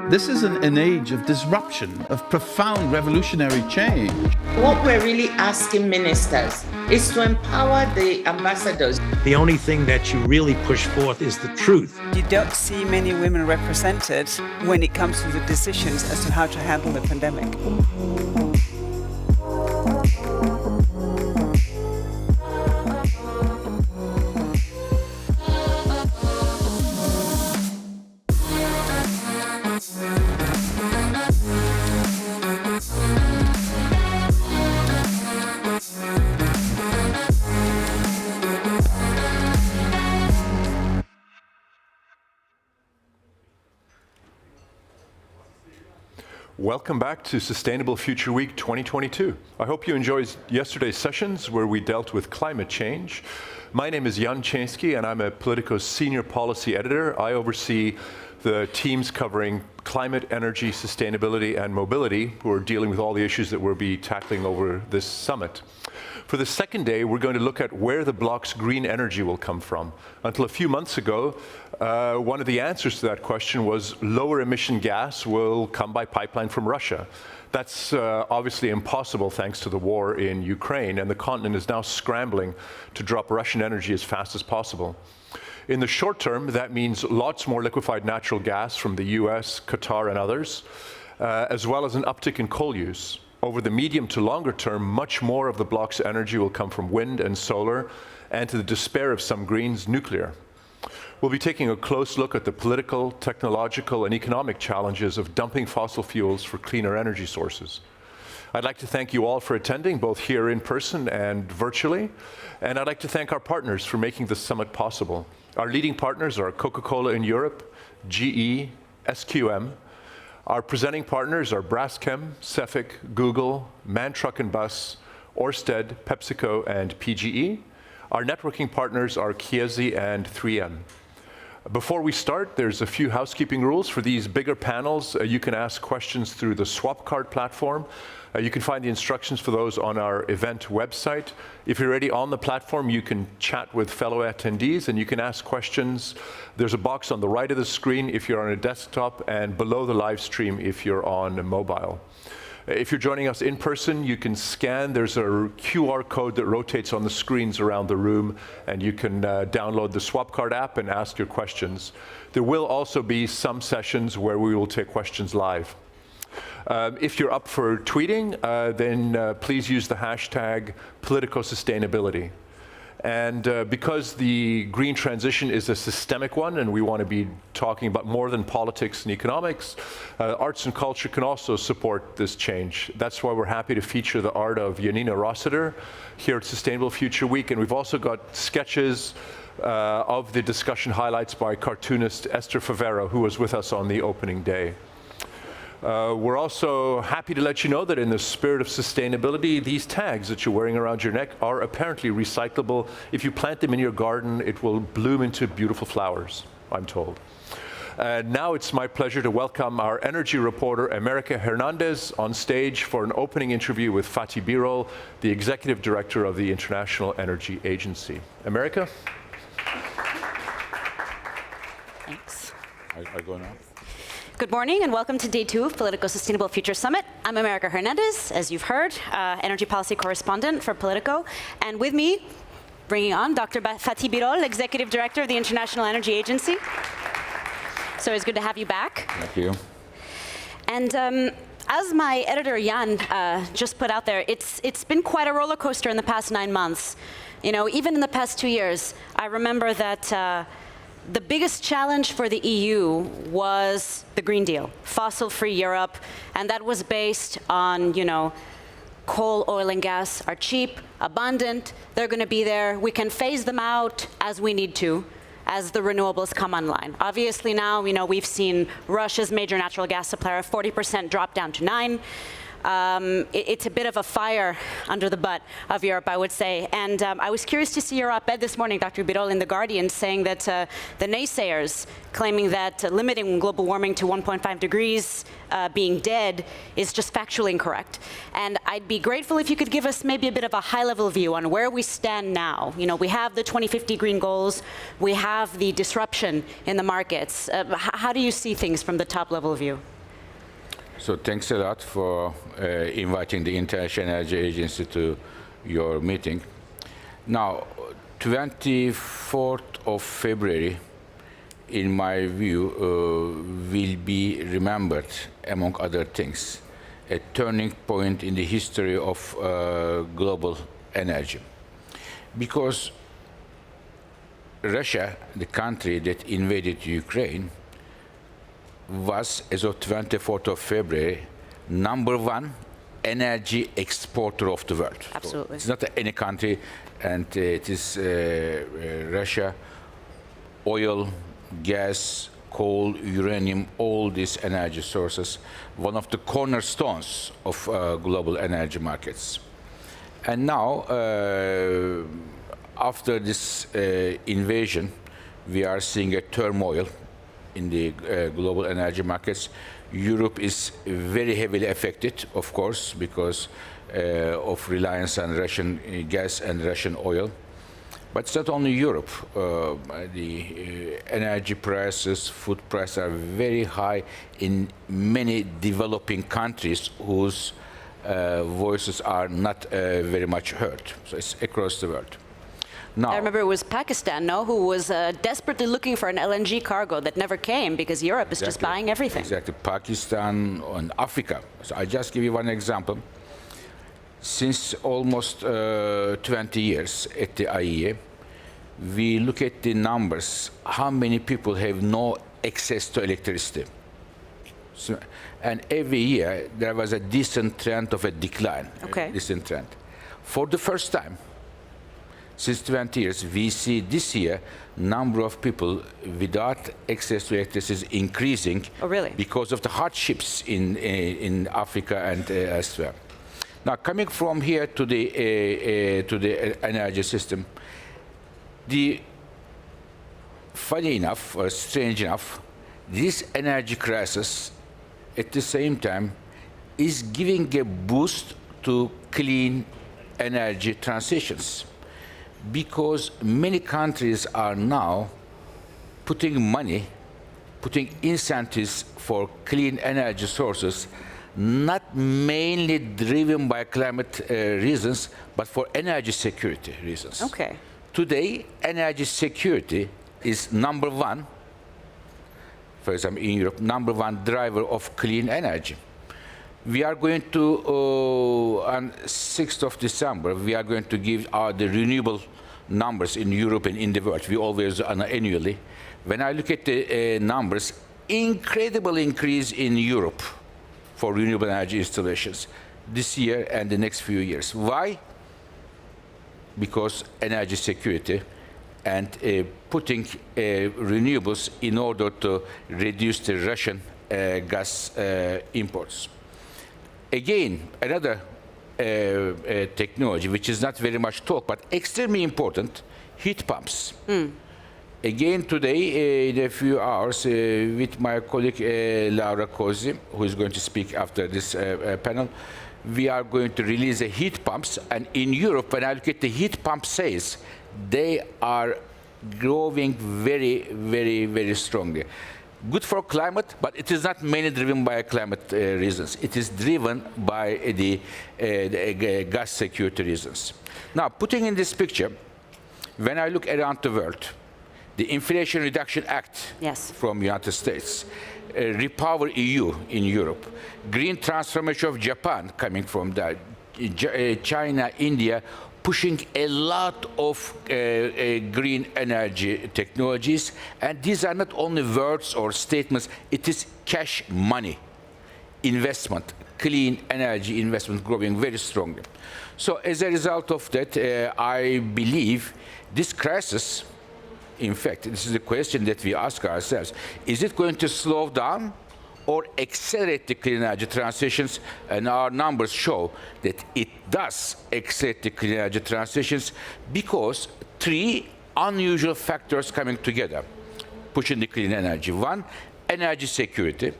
This is an age of disruption, of profound revolutionary change. What we're really asking ministers is to empower the ambassadors. The only thing that you really push forth is the truth. You don't see many women represented when it comes to the decisions as to how to handle the pandemic. Welcome back to Sustainable Future Week 2022. I hope you enjoyed yesterday's sessions where we dealt with climate change. My name is Jan Chański and I'm a Politico's Senior Policy Editor. I oversee the teams covering climate, energy, sustainability, and mobility, who are dealing with all the issues that we'll be tackling over this summit. For the second day, we're going to look at where the bloc's green energy will come from. Until a few months ago, one of the answers to that question was lower emission gas will come by pipeline from Russia. That's obviously impossible thanks to the war in Ukraine, and the continent is now scrambling to drop Russian energy as fast as possible. In the short term, that means lots more liquefied natural gas from the US, Qatar, and others, as well as an uptick in coal use. Over the medium to longer term, much more of the bloc's energy will come from wind and solar, and to the despair of some Greens, nuclear. We'll be taking a close look at the political, technological, and economic challenges of dumping fossil fuels for cleaner energy sources. I'd like to thank you all for attending, both here in person and virtually, and I'd like to thank our partners for making this summit possible. Our leading partners are Coca-Cola in Europe, GE, SQM. Our presenting partners are Braskem, Cefic, Google, MAN Truck and Bus, Ørsted, PepsiCo, and PGE. Our networking partners are Chiesi and 3M. Before we start, there's a few housekeeping rules. For these bigger panels, you can ask questions through the swap card platform. You can find the instructions for those on our event website. If you're already on the platform, you can chat with fellow attendees and you can ask questions. There's a box on the right of the screen if you're on a desktop, and below the live stream if you're on a mobile. If you're joining us in person, you can scan. There's a QR code that rotates on the screens around the room, and you can download the Swapcard app and ask your questions. There will also be some sessions where we will take questions live. If you're up for tweeting, then please use the hashtag #PoliticoSustainability. And because the green transition is a systemic one, and we want to be talking about more than politics and economics, arts and culture can also support this change. That's why we're happy to feature the art of Janina Rossiter here at Sustainable Future Week. And we've also got sketches of the discussion highlights by cartoonist Esther Favero, who was with us on the opening day. We're also happy to let you know that in the spirit of sustainability, these tags that you're wearing around your neck are apparently recyclable. If you plant them in your garden, it will bloom into beautiful flowers, I'm told. Now it's my pleasure to welcome our energy reporter, America Hernandez, on stage for an opening interview with Fatih Birol, the Executive Director of the International Energy Agency. America? Thanks. I go now? Good morning and welcome to day 2 of Politico Sustainable Future Summit. I'm America Hernandez, as you've heard, energy policy correspondent for Politico. And with me, bringing on Dr. Fatih Birol, Executive Director of the International Energy Agency. So it's good to have you back. Thank you. And as my editor Jan just put out there, it's been quite a roller coaster in the past 9 months. You know, even in the past 2 years, I remember that the biggest challenge for the EU was the Green Deal, fossil-free Europe, and that was based on, you know, coal, oil, and gas are cheap, abundant, they're going to be there, we can phase them out as we need to, as the renewables come online. Obviously now, you know, we've seen Russia's major natural gas supplier 40% drop down to 9%. It's a bit of a fire under the butt of Europe, I would say. And I was curious to see your op-ed this morning, Dr. Birol, in The Guardian, saying that the naysayers claiming that limiting global warming to 1.5 degrees being dead is just factually incorrect. And I'd be grateful if you could give us maybe a bit of a high-level view on where we stand now. You know, we have the 2050 green goals, we have the disruption in the markets. How do you see things from the top-level view? So thanks a lot for inviting the International Energy Agency to your meeting. Now, 24th of February, in my view, will be remembered, among other things, a turning point in the history of global energy. Because Russia, the country that invaded Ukraine, was, as of 24th of February, #1 energy exporter of the world. Absolutely. So it's not any country, and it is Russia, oil, gas, coal, uranium, all these energy sources, one of the cornerstones of global energy markets. And now, after this invasion, we are seeing a turmoil in the global energy markets. Europe is very heavily affected, of course, because of reliance on Russian gas and Russian oil. But it's not only Europe. The energy prices, food prices are very high in many developing countries whose voices are not very much heard. So it's across the world. Now, I remember it was Pakistan, no, who was desperately looking for an LNG cargo that never came because Europe is just buying everything. Exactly, Pakistan and Africa. So I just give you one example. Since almost 20 years at the IEA, we look at the numbers, how many people have no access to electricity. So, and every year there was a decent trend of a decline, Okay. a decent trend. For the first time, since 20 years, we see this year number of people without access to electricity is increasing. Oh, really? Because of the hardships in Africa and elsewhere. Now, coming from here to the energy system, funny enough, or strange enough, this energy crisis, at the same time, is giving a boost to clean energy transitions, because many countries are now putting money, putting incentives for clean energy sources, not mainly driven by climate reasons, but for energy security reasons. Okay. Today, energy security is #1, for example, in Europe, #1 driver of clean energy. We are going to, on 6th of December, we are going to give the renewable numbers in Europe and in the world. We always annually. When I look at the numbers, incredible increase in Europe for renewable energy installations this year and the next few years. Why? Because energy security and putting renewables in order to reduce the Russian gas imports. Again, another technology which is not very much talked, but extremely important, heat pumps. Again, today, in a few hours, with my colleague Laura Cosi, who is going to speak after this panel, we are going to release the heat pumps. And in Europe, when I look at the heat pump sales, they are growing very, very, very strongly. Good for climate, but it is not mainly driven by climate reasons. It is driven by the gas security reasons. Now, putting in this picture, when I look around the world, the Inflation Reduction Act from the United States, Repower EU in Europe, green transformation of Japan coming from that, China, India, pushing a lot of green energy technologies. And these are not only words or statements, it is cash money investment, clean energy investment growing very strongly. So as a result of that, I believe this crisis, in fact, this is a question that we ask ourselves, is it going to slow down or accelerate the clean energy transitions? And our numbers show that it does accelerate the clean energy transitions because three unusual factors coming together pushing the clean energy. One, energy security.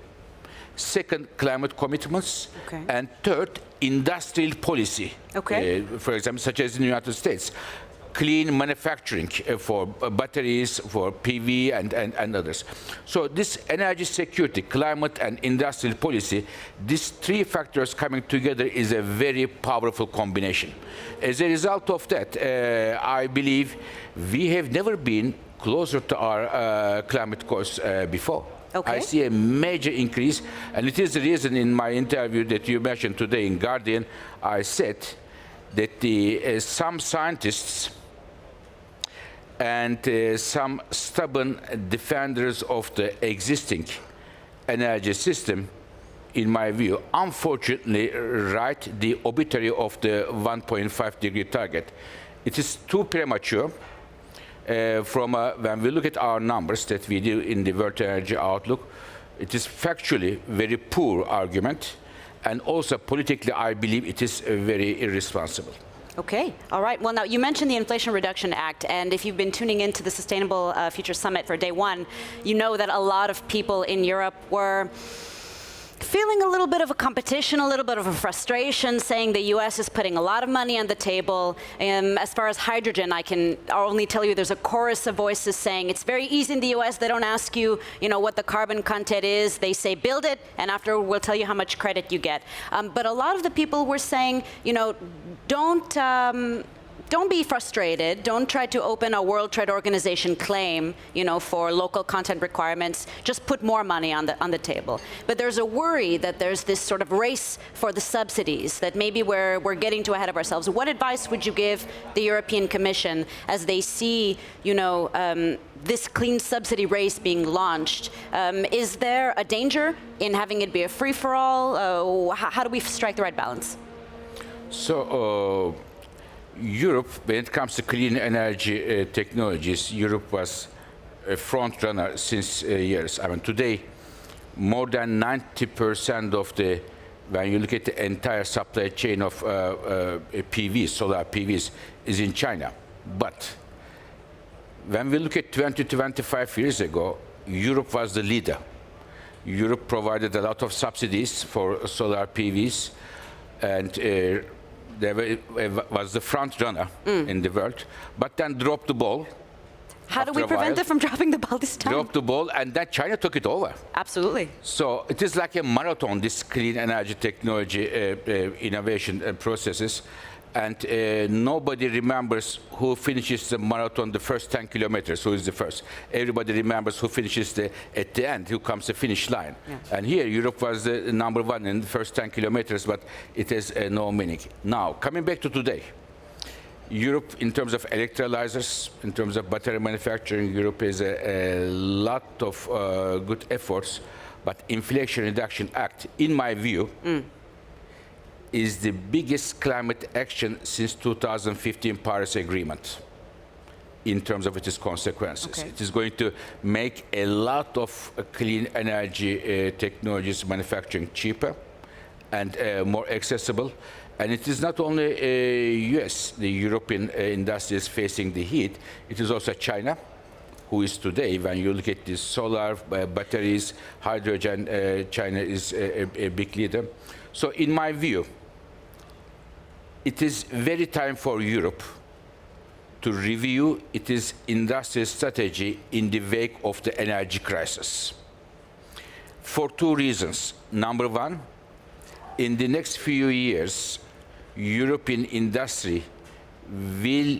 Second, climate commitments. Okay. And third, industrial policy. Okay. For example, such as in the United States. Clean manufacturing for batteries, for PV, and others. So this energy security, climate, and industrial policy, these three factors coming together is a very powerful combination. As a result of that, I believe we have never been closer to our climate goals before. Okay. I see a major increase, and it is the reason in my interview that you mentioned today in Guardian, I said that some scientists and some stubborn defenders of the existing energy system, in my view, unfortunately write the obituary of the 1.5 degree target. It is too premature. When we look at our numbers that we do in the World Energy Outlook, it is factually very poor argument, and also politically, I believe it is very irresponsible. Okay, all right. Well, now you mentioned the Inflation Reduction Act, and if you've been tuning into the Sustainable Future Summit for day one, you know that a lot of people in Europe were feeling a little bit of a competition, a little bit of a frustration, saying the US is putting a lot of money on the table. As far as hydrogen, I'll only tell you there's a chorus of voices saying it's very easy in the US. They don't ask you, what the carbon content is. They say build it, and after we'll tell you how much credit you get. But a lot of the people were saying, don't be frustrated. Don't try to open a World Trade Organization claim, for local content requirements. Just put more money on the table. But there's a worry that there's this sort of race for the subsidies, that maybe we're getting too ahead of ourselves. What advice would you give the European Commission as they see, this clean subsidy race being launched? Is there a danger in having it be a free-for-all? How do we strike the right balance? So, Europe, when it comes to clean energy technologies, Europe was a front runner since years. I mean, today, more than 90% of when you look at the entire supply chain of PVs, solar PVs, is in China. But when we look at 20 to 25 years ago, Europe was the leader. Europe provided a lot of subsidies for solar PVs, and was the front runner in the world, but then dropped the ball. How do we prevent it from dropping the ball this time? Dropped the ball, and then China took it over. Absolutely. So it is like a marathon, this clean energy technology innovation processes. And nobody remembers who finishes the marathon the first 10 kilometers, who is the first. Everybody remembers who finishes at the end, who comes the finish line. Yeah. And here, Europe was the number one in the first 10 kilometers, but it has no meaning. Now, coming back to today, Europe, in terms of electrolyzers, in terms of battery manufacturing, Europe has a lot of good efforts, but Inflation Reduction Act, in my view, is the biggest climate action since 2015 Paris Agreement in terms of its consequences. Okay. It is going to make a lot of clean energy technologies manufacturing cheaper and more accessible. And it is not only US, the European industry is facing the heat, it is also China, who is today, when you look at the solar batteries, hydrogen, China is a big leader. So in my view, it is very time for Europe to review its industrial strategy in the wake of the energy crisis. For two reasons. Number one, in the next few years, European industry will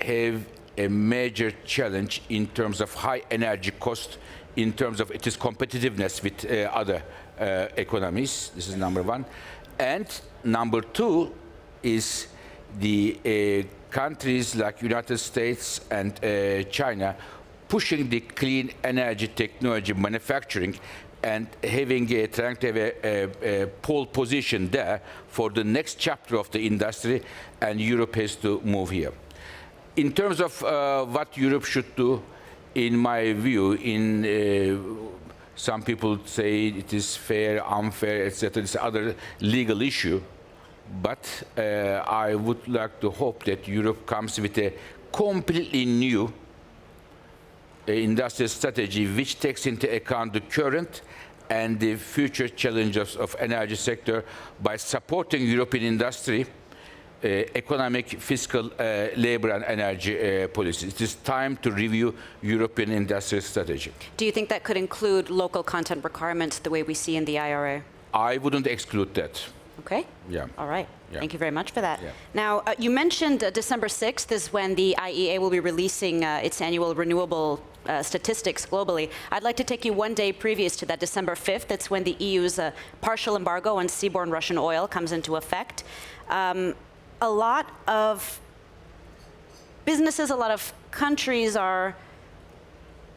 have a major challenge in terms of high energy cost, in terms of its competitiveness with other economies. This is number one. And number two is the countries like United States and China pushing the clean energy technology manufacturing and trying to have a pole position there for the next chapter of the industry, and Europe has to move here. In terms of what Europe should do, in my view, some people say it is fair, unfair, etc. It's another legal issue. But I would like to hope that Europe comes with a completely new industrial strategy which takes into account the current and the future challenges of energy sector by supporting European industry, economic, fiscal, labor and energy policies. It is time to review European industrial strategy. Do you think that could include local content requirements the way we see in the IRA? I wouldn't exclude that. Okay. Yeah. All right. Yeah. Thank you very much for that. Yeah. Now, you mentioned December 6th is when the IEA will be releasing its annual renewable statistics globally. I'd like to take you one day previous to that, December 5th. It's when the EU's partial embargo on seaborne Russian oil comes into effect. A lot of businesses, a lot of countries are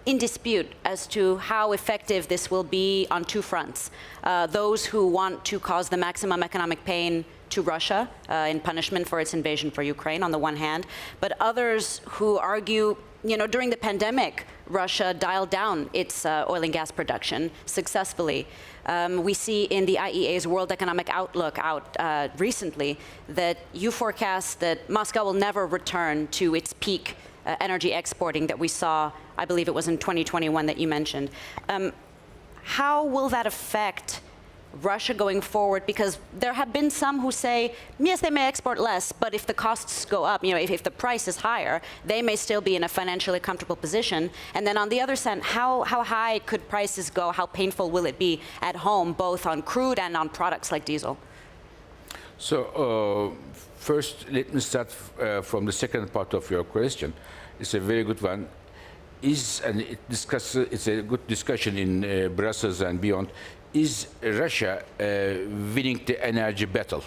in dispute as to how effective this will be on two fronts. Those who want to cause the maximum economic pain to Russia in punishment for its invasion for Ukraine on the one hand, but others who argue, during the pandemic, Russia dialed down its oil and gas production successfully. We see in the IEA's World Economic Outlook out recently that you forecast that Moscow will never return to its peak energy exporting that we saw, I believe it was in 2021 that you mentioned. How will that affect Russia going forward? Because there have been some who say, yes, they may export less, but if the costs go up, if the price is higher, they may still be in a financially comfortable position. And then on the other side, how high could prices go? How painful will it be at home, both on crude and on products like diesel? So first, let me start from the second part of your question. It's a very good one. It's a good discussion in Brussels and beyond. Is Russia winning the energy battle?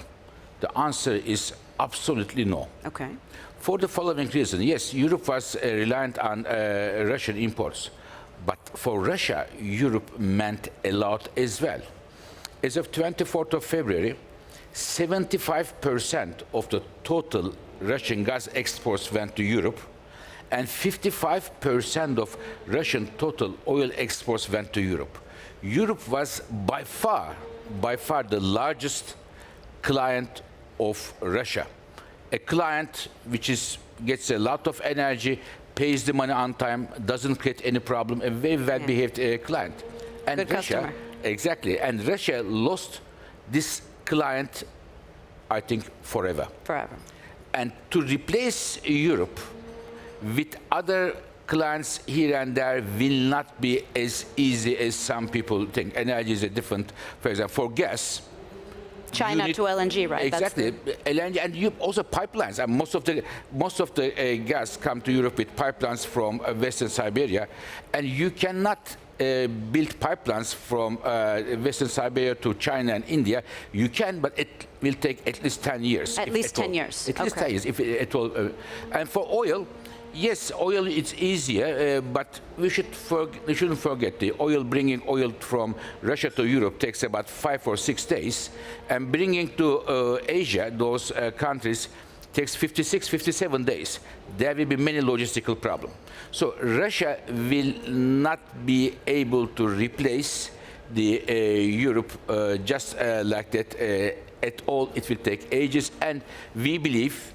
The answer is absolutely no. Okay. For the following reason, yes, Europe was reliant on Russian imports, but for Russia, Europe meant a lot as well. As of 24th of February, 75% of the total Russian gas exports went to Europe, and 55% of Russian total oil exports went to Europe. Europe was by far the largest client of Russia. A client which gets a lot of energy, pays the money on time, doesn't create any problem, a very well-behaved client. And good Russia, customer. exactly, and Russia lost this client, I think, forever. Forever. And to replace Europe with other clients here and there will not be as easy as some people think. Energy is a different, for example, for gas. China to LNG, right? Exactly, LNG, and you also pipelines. And most of the gas come to Europe with pipelines from Western Siberia, and you cannot build pipelines from Western Siberia to China and India. You can, but it will take at least 10 years. At least 10 years. At least 10 years, if at all. And for oil, yes, oil it's easier, but we shouldn't forget the bringing oil from Russia to Europe takes about 5 or 6 days, and bringing to Asia, those countries, takes 56, 57 days. There will be many logistical problems. So Russia will not be able to replace the Europe just like that at all. It will take ages, and we believe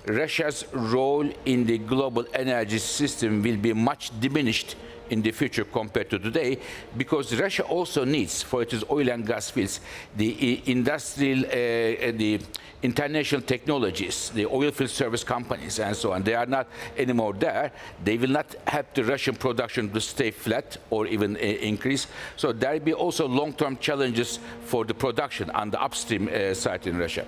Russia's role in the global energy system will be much diminished in the future compared to today, because Russia also needs, for its oil and gas fields, the industrial, the international technologies, the oil field service companies and so on. They are not anymore there. They will not help the Russian production to stay flat or even increase. So there will be also long-term challenges for the production on the upstream side in Russia.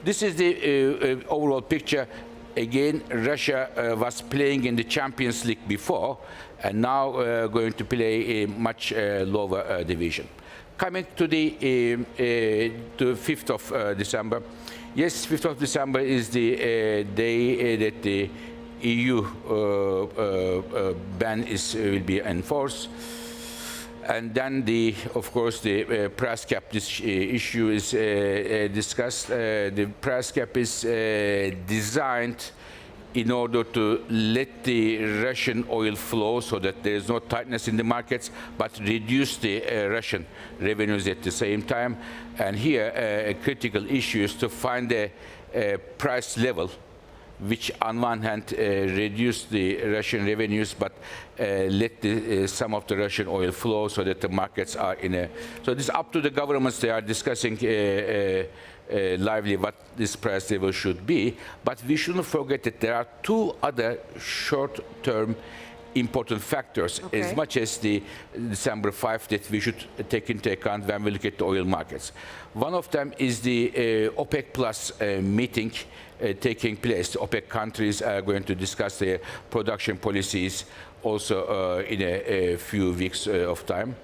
This is the overall picture. Again, Russia was playing in the Champions League before, and now going to play a much lower division. Coming to the 5th of December. Yes, 5th of December is the day that the EU ban will be enforced. And then, of course, the price cap issue is discussed. The price cap is designed in order to let the Russian oil flow so that there is no tightness in the markets, but reduce the Russian revenues at the same time. And here, a critical issue is to find a price level which on one hand reduce the Russian revenues, but let some of the Russian oil flow so that the markets are in a... So this is up to the governments. They are discussing lively what this price level should be. But we shouldn't forget that there are two other short-term important factors, as much as the December 5 that we should take into account when we look at the oil markets. One of them is the OPEC Plus meeting taking place. The OPEC countries are going to discuss their production policies also in a few weeks of time.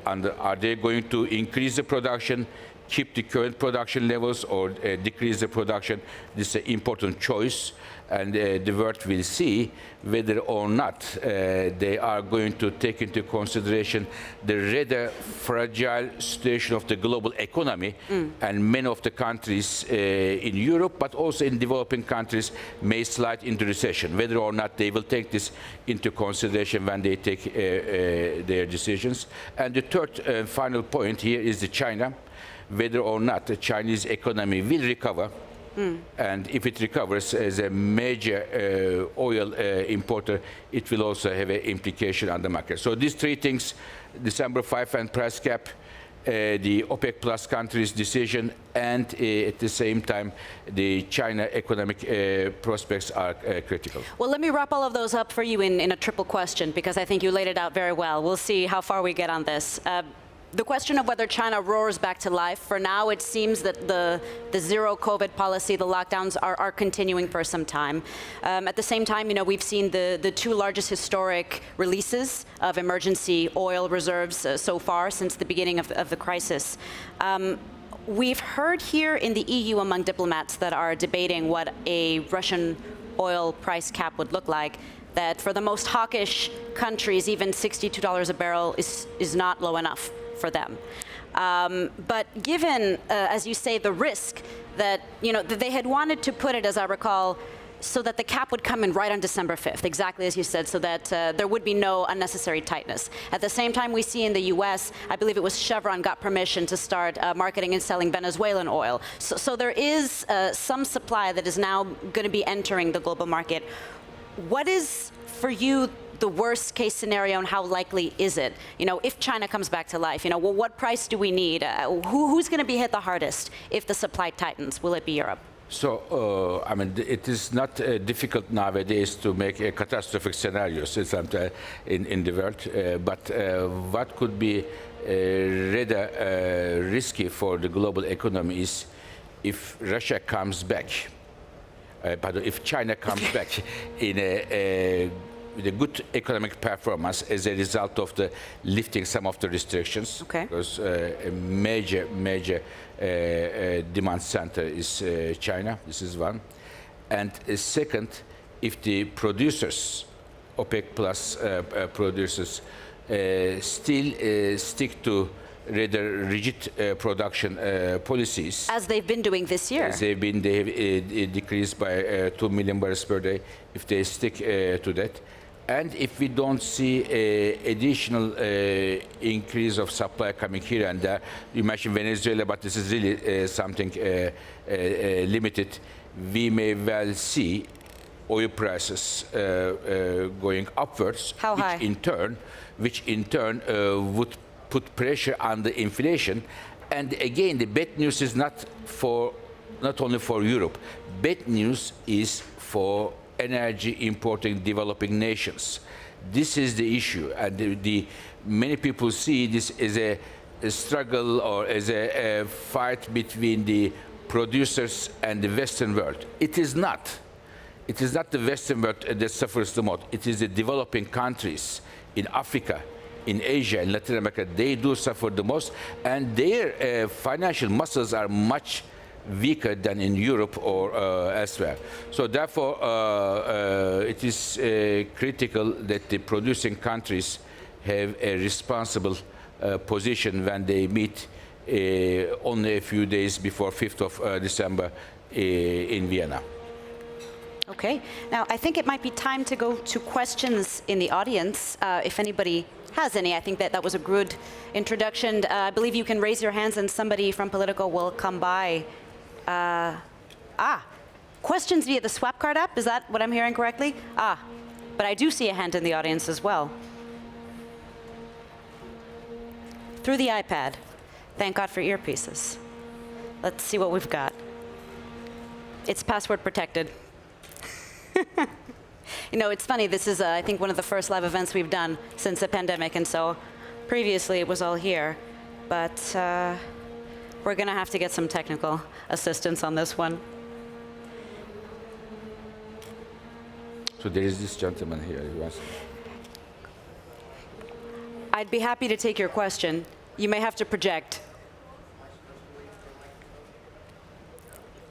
And are they going to increase the production, keep the current production levels, or decrease the production? This is an important choice, and the world will see whether or not they are going to take into consideration the rather fragile situation of the global economy, and many of the countries in Europe, but also in developing countries, may slide into recession. Whether or not they will take this into consideration when they take their decisions. And the third and final point here is the China. Whether or not the Chinese economy will recover, and if it recovers as a major oil importer, it will also have an implication on the market. So these three things, December 5 and price cap, the OPEC Plus countries' decision, and at the same time, the China economic prospects are critical. Well, let me wrap all of those up for you in a triple question, because I think you laid it out very well. We'll see how far we get on this. The question of whether China roars back to life, for now it seems that the zero COVID policy, the lockdowns are continuing for some time. At the same time, we've seen the two largest historic releases of emergency oil reserves so far since the beginning of the crisis. We've heard here in the EU among diplomats that are debating what a Russian oil price cap would look like, that for the most hawkish countries, even $62 a barrel is not low enough for them. But given, as you say, the risk that, that they had wanted to put it, as I recall, so that the cap would come in right on December 5th, exactly as you said, so that there would be no unnecessary tightness. At the same time, we see in the US, I believe it was Chevron got permission to start marketing and selling Venezuelan oil. So there is some supply that is now going to be entering the global market. What is, for you, the worst case scenario, and how likely is it? If China comes back to life, well, what price do we need? Who's going to be hit the hardest if the supply tightens? Will it be Europe? So, it is not difficult nowadays to make a catastrophic scenario in the world, but what could be rather risky for the global economy is if Russia comes back, if China comes back with a good economic performance as a result of the lifting some of the restrictions, because a major demand center is China. This is one. And second, if the producers, OPEC Plus producers, still stick to rather rigid production policies, as they've been doing this year. As they have decreased by 2 million barrels per day. If they stick to that, and if we don't see additional increase of supply coming here and there, you mentioned Venezuela, but this is really something limited, we may well see oil prices going upwards. How high? Which in turn would put pressure on the inflation. And again, the bad news is not only for Europe. Bad news is for energy importing developing nations. This is the issue, and many people see this as a struggle or as a fight between the producers and the Western world. It is not. It is not the Western world that suffers the most. It is the developing countries in Africa, in Asia, in Latin America. They do suffer the most, and their financial muscles are much weaker than in Europe or elsewhere. So therefore, it is critical that the producing countries have a responsible position when they meet only a few days before 5th of December in Vienna. Okay. Now, I think it might be time to go to questions in the audience, if anybody has any. I think that was a good introduction. I believe you can raise your hands and somebody from Politico will come by. Questions via the Swap Card app, is that what I'm hearing correctly? Ah, but I do see a hand in the audience as well. Through the iPad. Thank God for earpieces. Let's see what we've got. It's password protected. You know, it's funny, this is, I think, one of the first live events we've done since the pandemic, and so previously it was all here. But we're going to have to get some technical assistance on this one. So there is this gentleman here who wants. I'd be happy to take your question. You may have to project.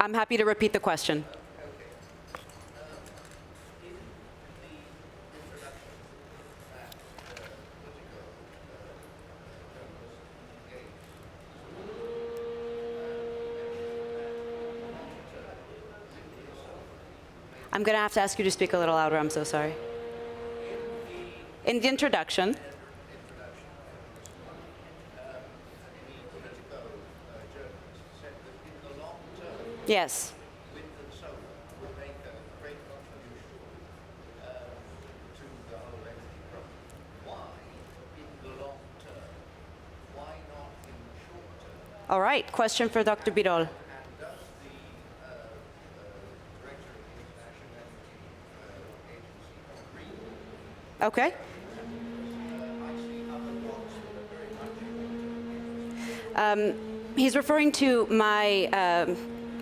I'm happy to repeat the question. I'm going to have to ask you to speak a little louder. I'm so sorry. In the introduction. Yes. All right. Question for Dr. Birol. Okay. He's referring to my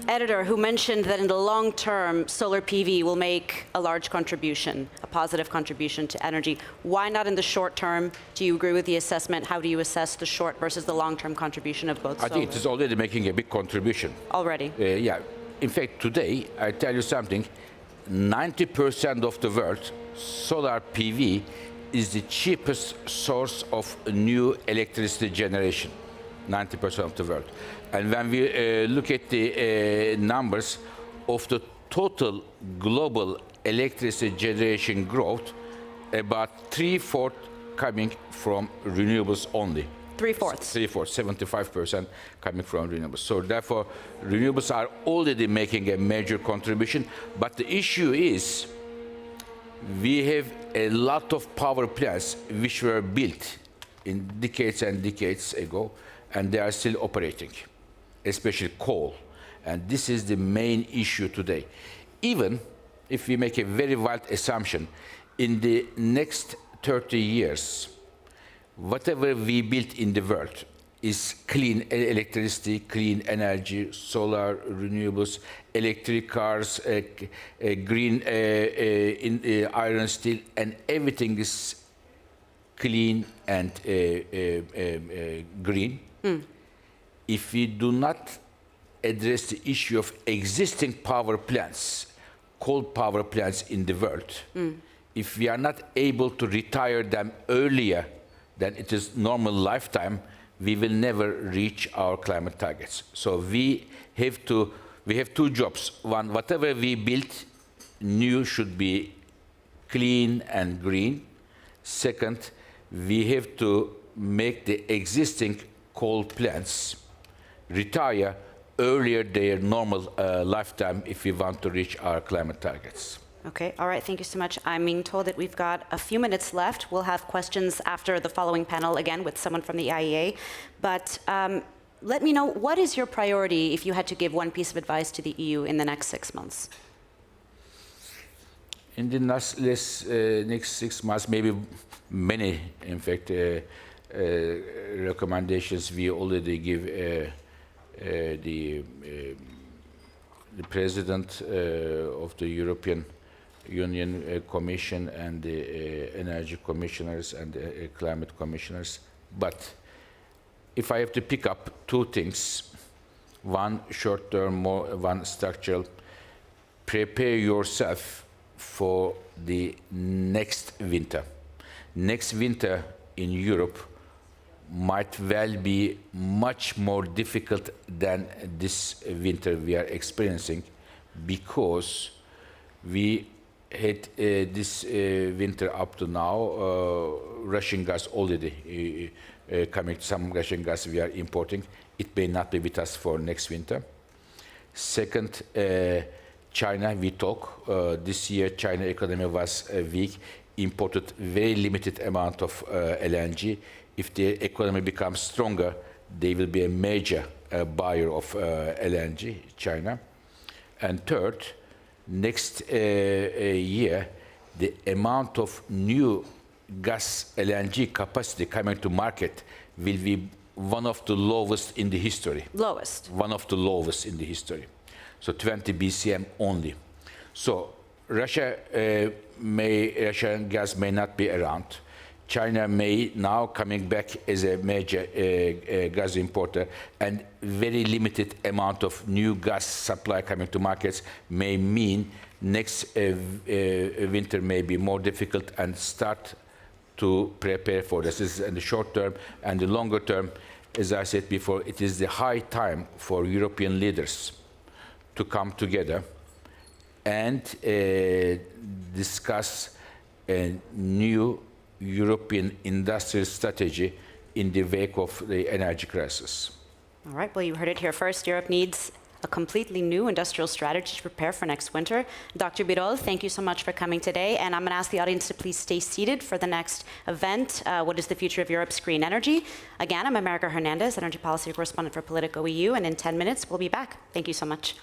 editor who mentioned that in the long term, solar PV will make a large contribution, a positive contribution to energy. Why not in the short term? Do you agree with the assessment? How do you assess the short versus the long-term contribution of both? I think it is already making a big contribution. Already? Yeah. In fact, today, I tell you something, 90% of the world, solar PV is the cheapest source of new electricity generation, 90% of the world. And when we look at the numbers of the total global electricity generation growth, about 3/4 coming from renewables only. 3/4. 3/4, 75% coming from renewables. So therefore, renewables are already making a major contribution. But the issue is, we have a lot of power plants which were built in decades and decades ago, and they are still operating, especially coal. And this is the main issue today. Even if we make a very wild assumption, in the next 30 years, whatever we build in the world is clean electricity, clean energy, solar, renewables, electric cars, green iron, steel, and everything is clean and green. If we do not address the issue of existing power plants, coal power plants in the world, if we are not able to retire them earlier than it is normal lifetime, we will never reach our climate targets. So we have two jobs. One, whatever we build new should be clean and green. Second, we have to make the existing coal plants retire earlier their normal lifetime if we want to reach our climate targets. Okay, all right, thank you so much. I'm being told that we've got a few minutes left. We'll have questions after the following panel again with someone from the IEA. But let me know, what is your priority if you had to give one piece of advice to the EU in the next 6 months? In the next 6 months, maybe many, in fact, recommendations we already give the President of the European Union Commission and the Energy Commissioners and the Climate Commissioners. But if I have to pick up two things, one short-term, one structural, prepare yourself for the next winter. Next winter in Europe might well be much more difficult than this winter we are experiencing, because we had this winter up to now, Russian gas already coming, some Russian gas we are importing. It may not be with us for next winter. Second, China, we talk. This year, China economy was weak, imported very limited amount of LNG. If their economy becomes stronger, they will be a major buyer of LNG, China. And third, next year, the amount of new gas LNG capacity coming to market will be one of the lowest in the history. Lowest. One of the lowest in the history. So 20 BCM only. So Russian gas may not be around. China may now coming back as a major gas importer, and very limited amount of new gas supply coming to markets may mean next winter may be more difficult, and start to prepare for this. This is in the short term. And the longer term, as I said before, it is the high time for European leaders to come together and discuss a new European industrial strategy in the wake of the energy crisis. All right, well, you heard it here first. Europe needs a completely new industrial strategy to prepare for next winter. Dr. Birol, thank you so much for coming today. And I'm going to ask the audience to please stay seated for the next event, What is the Future of Europe's Green Energy? Again, I'm America Hernandez, Energy Policy Correspondent for Politico EU, and in 10 minutes, we'll be back. Thank you so much.